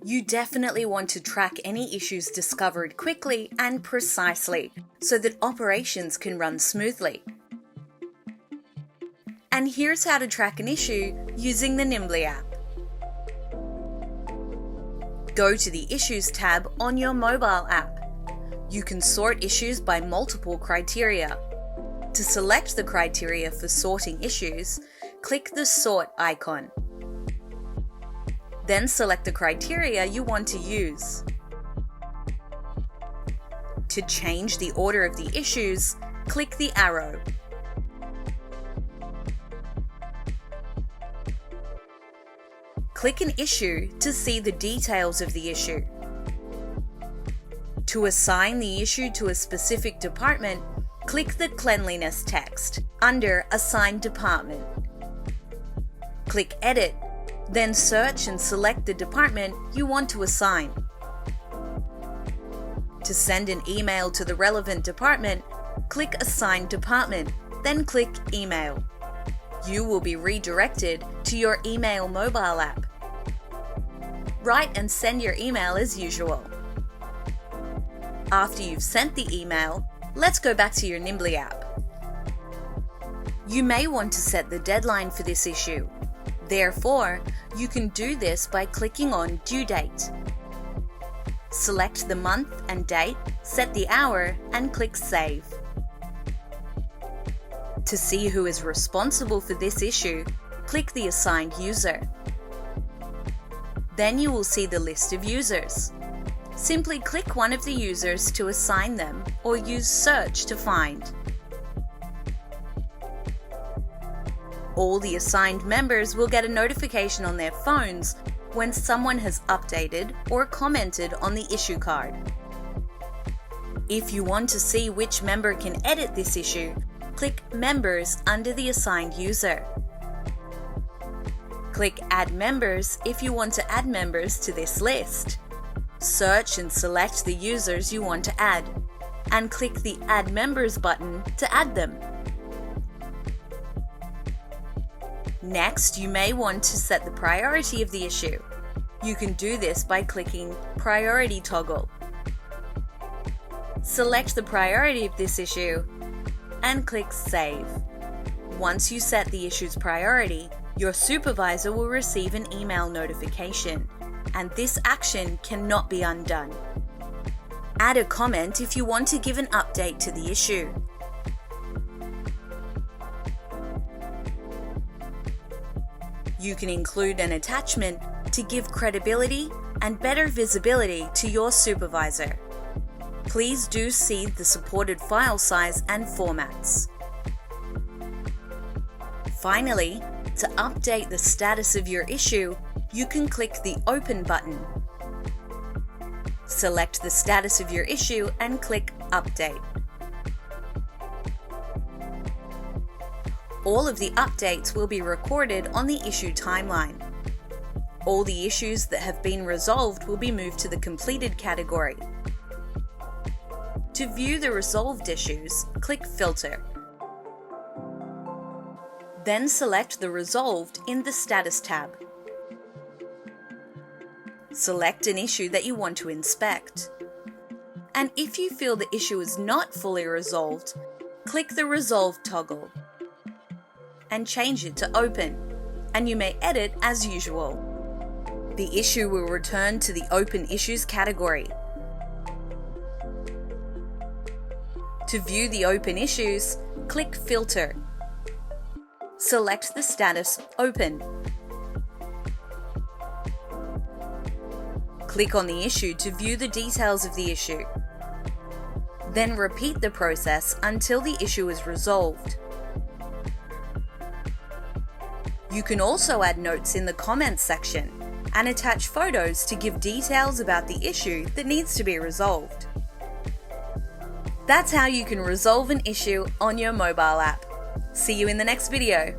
You definitely want to track any issues discovered quickly and precisely so that operations can run smoothly. And here's how to track an issue using the Nimbly app. Go to the Issues tab on your mobile app. You can sort issues by multiple criteria. To select the criteria for sorting issues, click the Sort icon. Then select the criteria you want to use. To change the order of the issues, click the arrow. Click an issue to see the details of the issue. To assign the issue to a specific department, click the Cleanliness text under Assign Department. Click Edit, then search and select the department you want to assign. To send an email to the relevant department, click Assign Department, then click Email. You will be redirected to your email mobile app. Write and send your email as usual. After you've sent the email, let's go back to your Nimbly app. You may want to set the deadline for this issue. Therefore, you can do this by clicking on Due Date. Select the month and date, set the hour, and click Save. To see who is responsible for this issue, click the assigned user. Then you will see the list of users. Simply click one of the users to assign them or use Search to find. All the assigned members will get a notification on their phones when someone has updated or commented on the issue card. If you want to see which member can edit this issue, click Members under the assigned user. Click Add Members if you want to add members to this list. Search and select the users you want to add, and click the Add Members button to add them. Next, you may want to set the priority of the issue. You can do this by clicking Priority Toggle. Select the priority of this issue and click Save. Once you set the issue's priority, your supervisor will receive an email notification, and this action cannot be undone. Add a comment if you want to give an update to the issue. You can include an attachment to give credibility and better visibility to your supervisor. Please do see the supported file size and formats. Finally, to update the status of your issue, you can click the Open button. Select the status of your issue and click Update. All of the updates will be recorded on the issue timeline. All the issues that have been resolved will be moved to the Completed category. To view the resolved issues, click Filter. Then select the Resolved in the Status tab. Select an issue that you want to inspect. And if you feel the issue is not fully resolved, click the Resolve toggle and change it to Open, and you may edit as usual. The issue will return to the Open Issues category. To view the open issues, click Filter. Select the status Open. Click on the issue to view the details of the issue. Then repeat the process until the issue is resolved. You can also add notes in the comments section and attach photos to give details about the issue that needs to be resolved. That's how you can resolve an issue on your mobile app. See you in the next video.